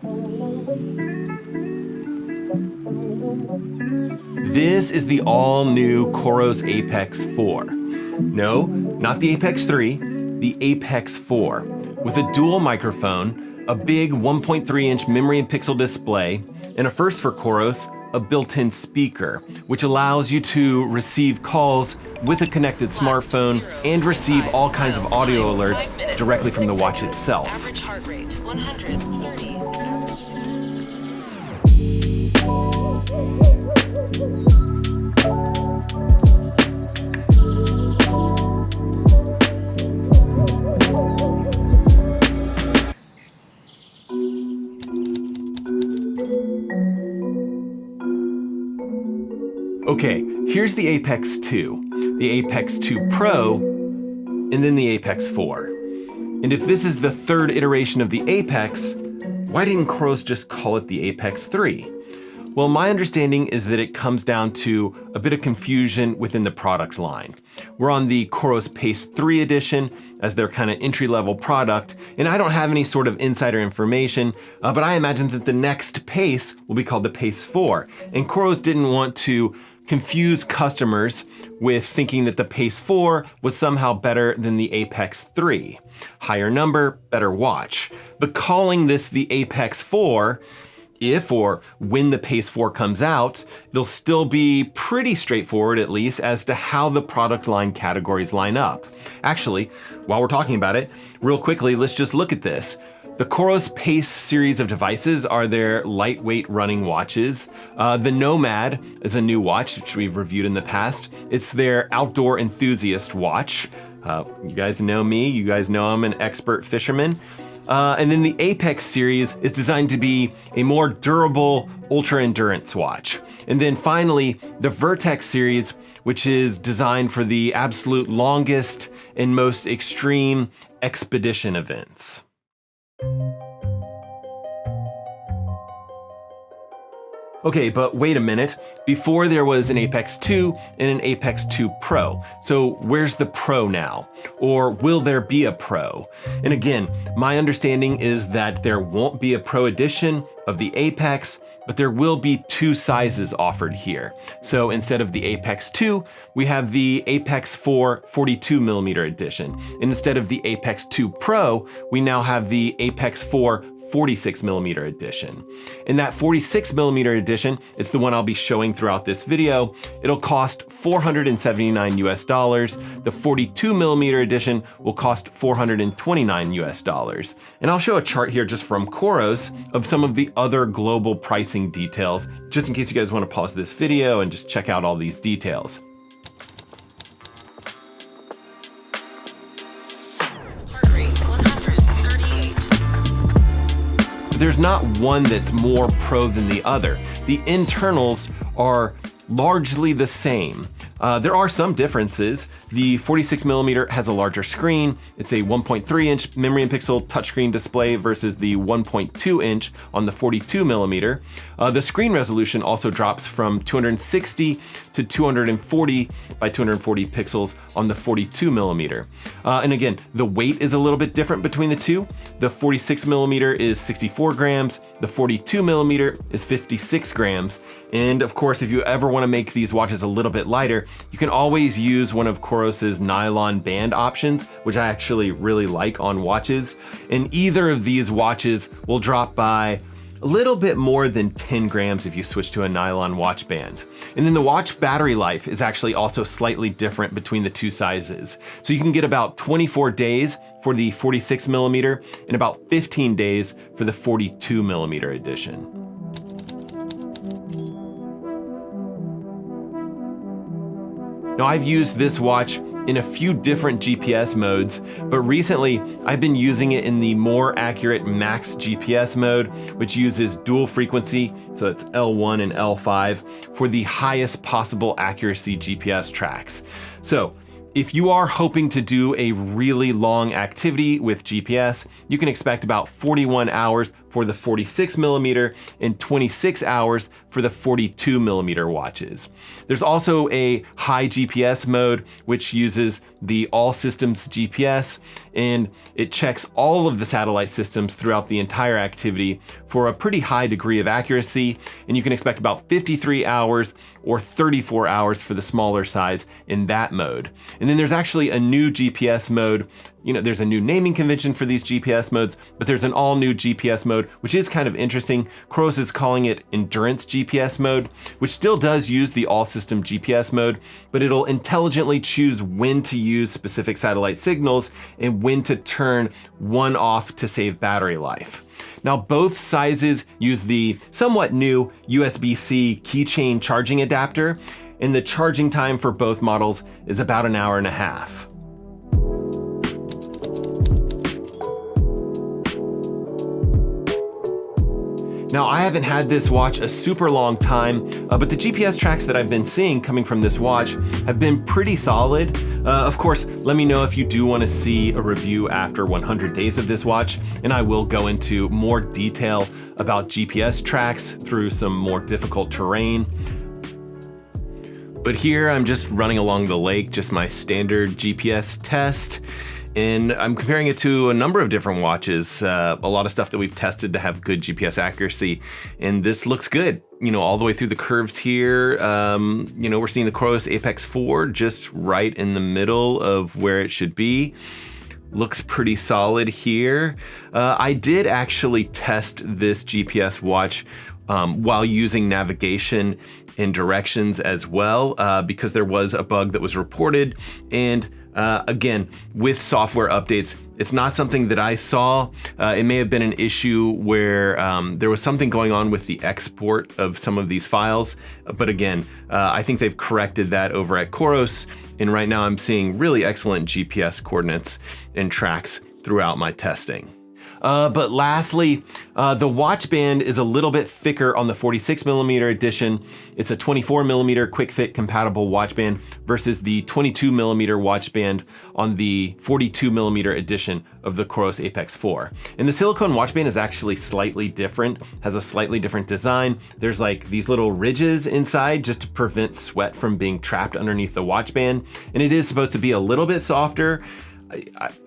This is the all-new COROS APEX 4. No, not the APEX 3, the APEX 4. With a dual microphone, a big 1.3-inch memory and pixel display, and a first for COROS, a built-in speaker, which allows you to receive calls with a connected smartphone and receive all kinds of audio alerts directly from the watch itself. Average heart rate, 130. Okay, here's the APEX 2, the APEX 2 Pro, and then the APEX 4. And if this is the third iteration of the APEX, why didn't COROS just call it the APEX 3? Well, my understanding is that it comes down to a bit of confusion within the product line. We're on the COROS Pace 3 edition as their kind of entry-level product, and I don't have any sort of insider information, but I imagine that the next Pace will be called the Pace 4. And COROS didn't want to confuse customers with thinking that the Pace 4 was somehow better than the APEX 3. Higher number, better watch. But calling this the APEX 4, if or when the Pace 4 comes out, it'll still be pretty straightforward, at least, as to how the product line categories line up. Actually, while we're talking about it, real quickly, let's just look at this. The COROS Pace series of devices are their lightweight running watches. The Nomad is a new watch, which we've reviewed in the past. It's their outdoor enthusiast watch. You guys know me, you guys know I'm an expert fisherman. And then the Apex series is designed to be a more durable ultra endurance watch. And then finally, the Vertex series, which is designed for the absolute longest and most extreme expedition events. Okay, but wait a minute. Before there was an APEX 2 and an APEX 2 Pro. So where's the Pro now? Or will there be a Pro? And again, my understanding is that there won't be a Pro edition of the APEX, but there will be two sizes offered here. So instead of the APEX 2, we have the APEX 4 42mm edition. And instead of the APEX 2 Pro, we now have the APEX 4 46mm edition. In that 46mm edition, it's the one I'll be showing throughout this video. It'll cost $479 US. The 42mm edition will cost $429 US. And I'll show a chart here just from COROS of some of the other global pricing details, just in case you guys want to pause this video and just check out all these details. There's not one that's more pro than the other. The internals are largely the same. There are some differences. The 46mm has a larger screen. It's a 1.3-inch memory and pixel touchscreen display versus the 1.2-inch on the 42mm. The screen resolution also drops from 260 to 240 by 240 pixels on the 42mm. And again, the weight is a little bit different between the two. The 46mm is 64 grams, the 42mm is 56 grams. And of course, if you ever want to make these watches a little bit lighter, you can always use one of COROS's nylon band options, which I actually really like on watches. And either of these watches will drop by a little bit more than 10 grams if you switch to a nylon watch band. And then the watch battery life is actually also slightly different between the two sizes. So you can get about 24 days for the 46mm and about 15 days for the 42mm edition. Now, I've used this watch in a few different GPS modes, but recently I've been using it in the more accurate max GPS mode, which uses dual frequency, so it's L1 and L5, for the highest possible accuracy GPS tracks. So if you are hoping to do a really long activity with GPS, you can expect about 41 hours for the 46mm and 26 hours for the 42mm watches. There's also a high GPS mode, which uses the all systems GPS, and it checks all of the satellite systems throughout the entire activity for a pretty high degree of accuracy, and you can expect about 53 hours or 34 hours for the smaller size in that mode. And then there's actually a new GPS mode. You know, there's a new naming convention for these GPS modes, but there's an all new GPS mode, which is kind of interesting. COROS is calling it Endurance GPS mode, which still does use the all system GPS mode, but it'll intelligently choose when to use specific satellite signals and when to turn one off to save battery life. Now, both sizes use the somewhat new USB-C keychain charging adapter, and the charging time for both models is about an hour and a half. Now, I haven't had this watch a super long time, but the GPS tracks that I've been seeing coming from this watch have been pretty solid. Of course, let me know if you do want to see a review after 100 days of this watch, and I will go into more detail about GPS tracks through some more difficult terrain. But here I'm just running along the lake, just my standard GPS test. And I'm comparing it to a number of different watches, a lot of stuff that we've tested to have good GPS accuracy. And this looks good, you know, all the way through the curves here. You know, we're seeing the COROS APEX 4 just right in the middle of where it should be. Looks pretty solid here. I did actually test this GPS watch while using navigation and directions as well, because there was a bug that was reported. And again, with software updates, it's not something that I saw. It may have been an issue where there was something going on with the export of some of these files. But again, I think they've corrected that over at COROS. And right now I'm seeing really excellent GPS coordinates and tracks throughout my testing. But lastly, the watch band is a little bit thicker on the 46mm edition. It's a 24mm quick fit compatible watch band versus the 22mm watch band on the 42mm edition of the COROS APEX 4. And the silicone watch band is actually slightly different, has a slightly different design. There's like these little ridges inside just to prevent sweat from being trapped underneath the watch band. And it is supposed to be a little bit softer.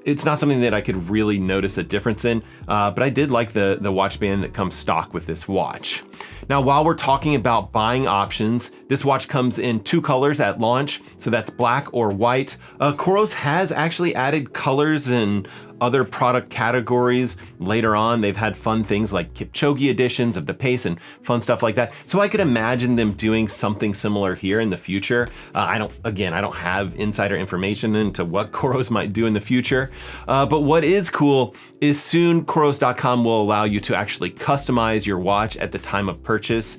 It's not something that I could really notice a difference in, but I did like the watch band that comes stock with this watch. Now, while we're talking about buying options, this watch comes in 2 colors at launch, so that's black or white. COROS has actually added colors and other product categories later on. They've had fun things like Kipchoge editions of the pace and fun stuff like that. So I could imagine them doing something similar here in the future. I don't have insider information into what COROS might do in the future. But what is cool is soon COROS.com will allow you to actually customize your watch at the time of purchase.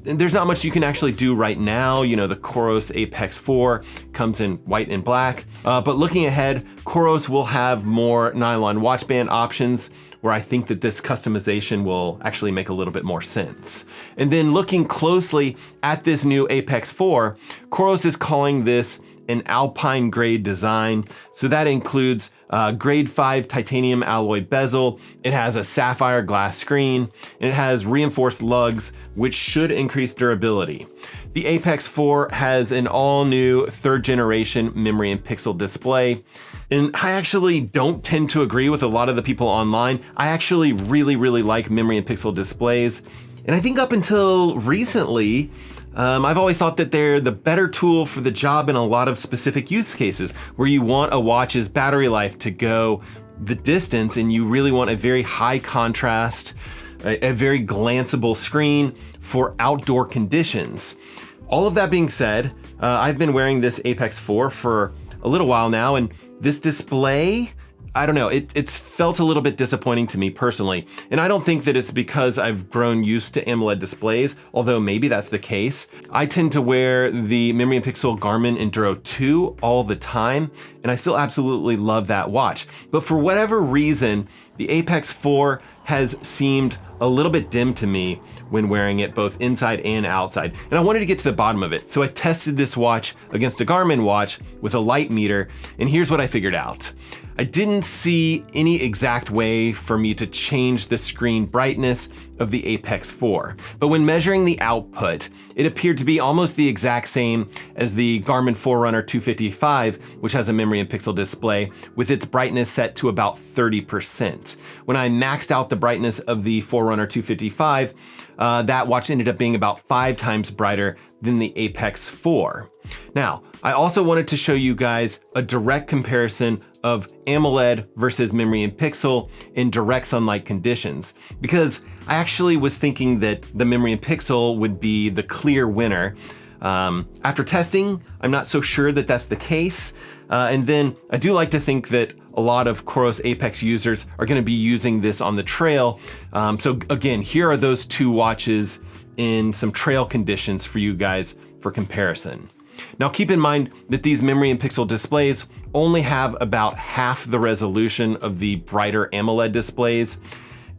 There's not much you can actually do right now. You know, the COROS APEX 4 comes in white and black. But looking ahead, COROS will have more nylon watch band options where I think that this customization will actually make a little bit more sense. And then looking closely at this new APEX 4, COROS is calling this an Alpine grade design. So that includes grade 5 titanium alloy bezel. It has a sapphire glass screen, and it has reinforced lugs, which should increase durability. The APEX 4 has an all new 3rd generation memory and pixel display. And I actually don't tend to agree with a lot of the people online. I actually really like memory and pixel displays. And I think up until recently, I've always thought that they're the better tool for the job in a lot of specific use cases where you want a watch's battery life to go the distance and you really want a very high contrast, a very glanceable screen for outdoor conditions. All of that being said, I've been wearing this APEX 4 for a little while now, and this display, I don't know, it's felt a little bit disappointing to me personally. And I don't think that it's because I've grown used to AMOLED displays, although maybe that's the case. I tend to wear the Memory and Pixel Garmin Enduro 2 all the time, and I still absolutely love that watch. But for whatever reason, the Apex 4 has seemed a little bit dim to me when wearing it both inside and outside. And I wanted to get to the bottom of it. So I tested this watch against a Garmin watch with a light meter, and here's what I figured out. I didn't see any exact way for me to change the screen brightness of the Apex 4. But when measuring the output, it appeared to be almost the exact same as the Garmin Forerunner 255, which has a memory and pixel display, with its brightness set to about 30%. When I maxed out the brightness of the Forerunner 255, that watch ended up being about 5 times brighter than the Apex 4. Now, I also wanted to show you guys a direct comparison of AMOLED versus memory and pixel in direct sunlight conditions, because I actually was thinking that the memory and pixel would be the clear winner. After testing, I'm not so sure that that's the case. And then I do like to think that a lot of COROS Apex users are going to be using this on the trail. So again, here are those two watches in some trail conditions for you guys for comparison. Now keep in mind that these memory and pixel displays only have about half the resolution of the brighter AMOLED displays.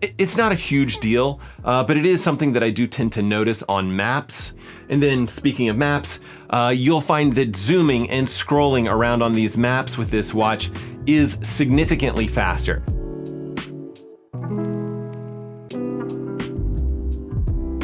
It's not a huge deal, but it is something that I do tend to notice on maps. And then speaking of maps, you'll find that zooming and scrolling around on these maps with this watch is significantly faster.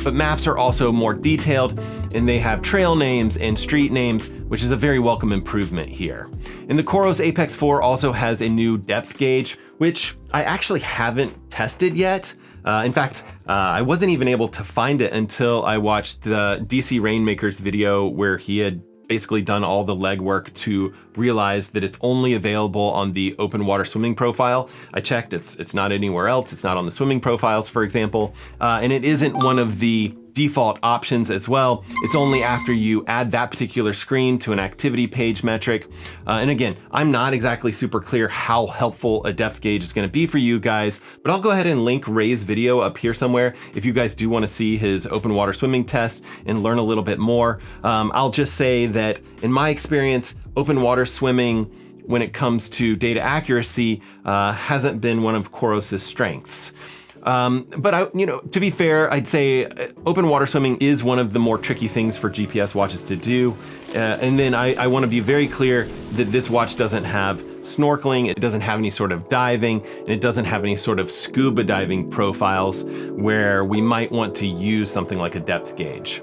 But maps are also more detailed, and they have trail names and street names, which is a very welcome improvement here. And the COROS Apex 4 also has a new depth gauge, which I actually haven't tested yet. In fact, I wasn't even able to find it until I watched the DC Rainmaker's video where he had basically done all the legwork to realize that it's only available on the open water swimming profile. I checked, it's not anywhere else. It's not on the swimming profiles, for example. And it isn't one of the default options as well. It's only after you add that particular screen to an activity page metric. And again, I'm not exactly super clear how helpful a depth gauge is gonna be for you guys, but I'll go ahead and link Ray's video up here somewhere if you guys do wanna see his open water swimming test and learn a little bit more. I'll just say that in my experience, open water swimming when it comes to data accuracy hasn't been one of COROS's strengths. But to be fair, I'd say open water swimming is one of the more tricky things for GPS watches to do. And then I want to be very clear that this watch doesn't have snorkeling, it doesn't have any sort of diving, and it doesn't have any sort of scuba diving profiles where we might want to use something like a depth gauge.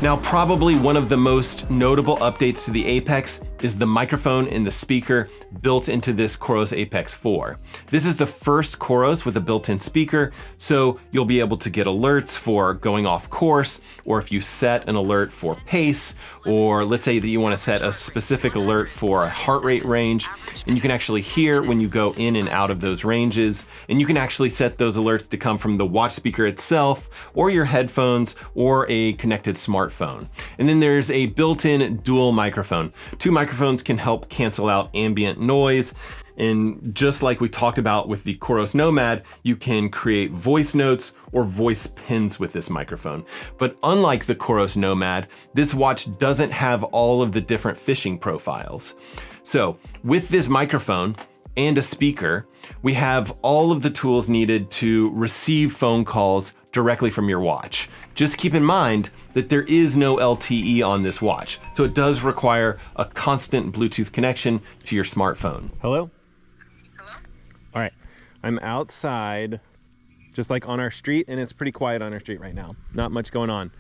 Now, probably one of the most notable updates to the Apex is the microphone and the speaker built into this COROS Apex 4. This is the first COROS with a built-in speaker, so you'll be able to get alerts for going off course, or if you set an alert for pace, or let's say that you want to set a specific alert for a heart rate range, and you can actually hear when you go in and out of those ranges, and you can actually set those alerts to come from the watch speaker itself, or your headphones, or a connected smartphone. And then there's a built-in dual microphone. Two microphones can help cancel out ambient noise. And just like we talked about with the COROS Nomad, you can create voice notes or voice pins with this microphone. But unlike the COROS Nomad, this watch doesn't have all of the different fishing profiles. So with this microphone and a speaker, we have all of the tools needed to receive phone calls directly from your watch. Just keep in mind that there is no LTE on this watch, so it does require a constant Bluetooth connection to your smartphone. Hello? Hello? All right, I'm outside, just like on our street, and it's pretty quiet on our street right now. Not much going on.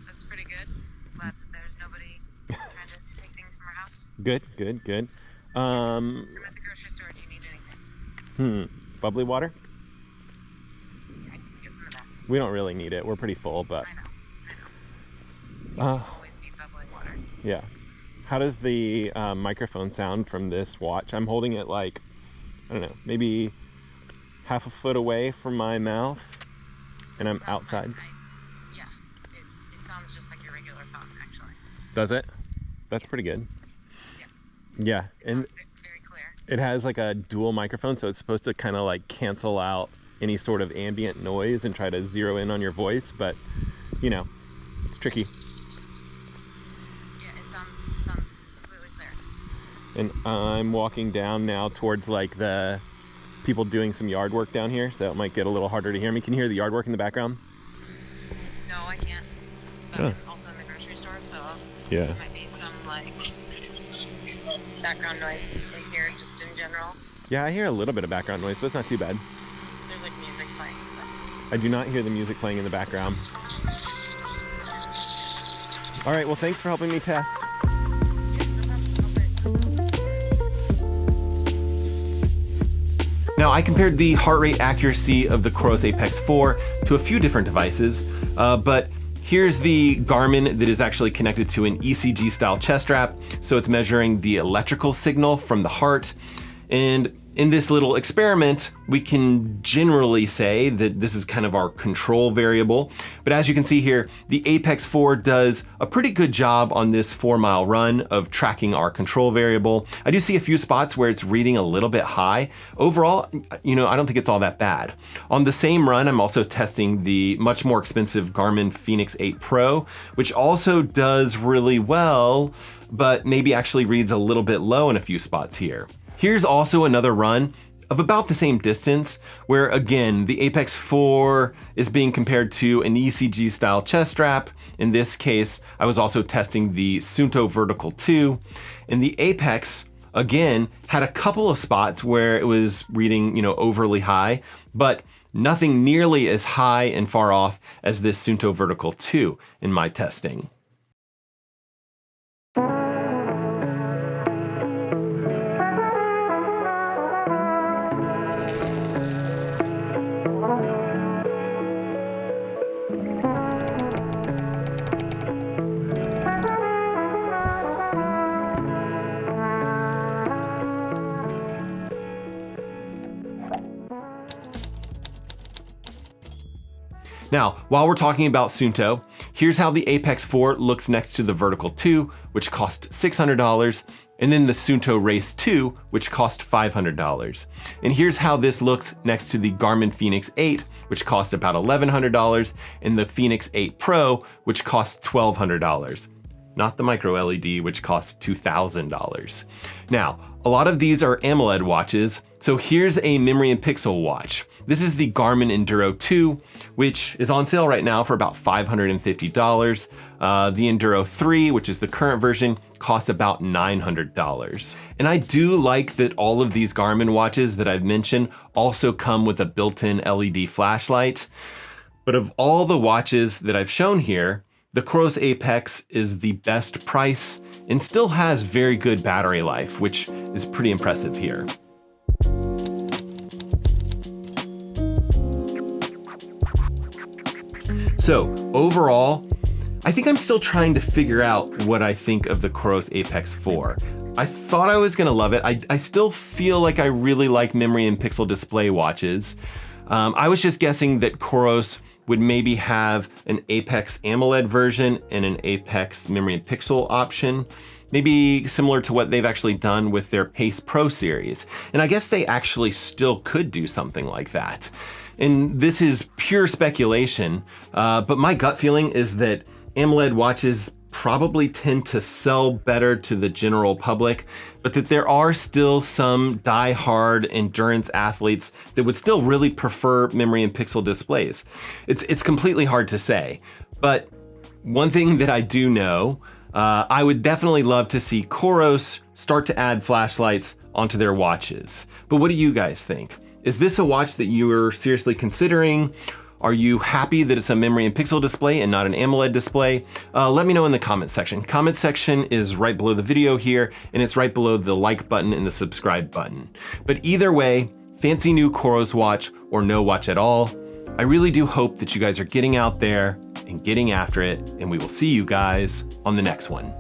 That's pretty good. Glad that there's nobody trying to take things from our house. Good, good, good. I'm at the grocery store if you need anything. Bubbly water? Yeah, I can get some of that. We don't really need it. We're pretty full, but I know. You always need bubbly water. yeah. How does the microphone sound from this watch? I'm holding it like, I don't know, maybe half a foot away from my mouth, and I'm outside. Yeah, it sounds just like your regular phone, actually. Does it? That's pretty good. Yeah. Yeah, and Very clear. It has like a dual microphone, so it's supposed to kind of like cancel out any sort of ambient noise and try to zero in on your voice, but you know, it's tricky. Yeah, it sounds completely clear. And I'm walking down now towards like the people doing some yard work down here, so it might get a little harder to hear me. Can you hear the yard work in the background? No, I can't. But Huh. I'm also in the grocery store, so Yeah. there might be some like background noise in here, just in general. Yeah, I hear a little bit of background noise, but it's not too bad. There's like music playing. I do not hear the music playing in the background. All right, well, thanks for helping me test. Now, I compared the heart rate accuracy of the COROS APEX 4 to a few different devices, but here's the Garmin that is actually connected to an ECG style chest strap. So it's measuring the electrical signal from the heart. And in this little experiment, we can generally say that this is kind of our control variable. But as you can see here, the APEX 4 does a pretty good job on this 4-mile run of tracking our control variable. I do see a few spots where it's reading a little bit high. Overall, you know, I don't think it's all that bad. On the same run, I'm also testing the much more expensive Garmin Fenix 8 Pro, which also does really well, but maybe actually reads a little bit low in a few spots here. Here's also another run of about the same distance, where again, the APEX 4 is being compared to an ECG style chest strap. In this case, I was also testing the Suunto Vertical 2, and the APEX, again, had a couple of spots where it was reading, you know, overly high, but nothing nearly as high and far off as this Suunto Vertical 2 in my testing. Now, while we're talking about Suunto, here's how the APEX 4 looks next to the Vertical 2, which cost $600, and then the Suunto Race 2, which cost $500. And here's how this looks next to the Garmin Fenix 8, which cost about $1,100, and the Fenix 8 Pro, which cost $1,200. Not the micro LED, which costs $2,000. Now, a lot of these are AMOLED watches, so here's a memory and pixel watch. This is the Garmin Enduro 2, which is on sale right now for about $550. The Enduro 3, which is the current version, costs about $900. And I do like that all of these Garmin watches that I've mentioned also come with a built-in LED flashlight. But of all the watches that I've shown here, the COROS APEX is the best price and still has very good battery life, which is pretty impressive here. So overall, I think I'm still trying to figure out what I think of the COROS APEX 4. I thought I was gonna love it. I still feel like I really like memory and pixel display watches. I was just guessing that COROS would maybe have an APEX AMOLED version and an APEX memory and pixel option, maybe similar to what they've actually done with their Pace Pro series. And I guess they actually still could do something like that. And this is pure speculation, but my gut feeling is that AMOLED watches probably tend to sell better to the general public, but that there are still some die-hard endurance athletes that would still really prefer memory and pixel displays. It's completely hard to say, but one thing that I do know, I would definitely love to see COROS start to add flashlights onto their watches. But what do you guys think? Is this a watch that you are seriously considering? Are you happy that it's a memory and pixel display and not an AMOLED display? Let me know in the comment section. Comment section is right below the video here, and it's right below the like button and the subscribe button. But either way, fancy new COROS watch or no watch at all, I really do hope that you guys are getting out there and getting after it, and we will see you guys on the next one.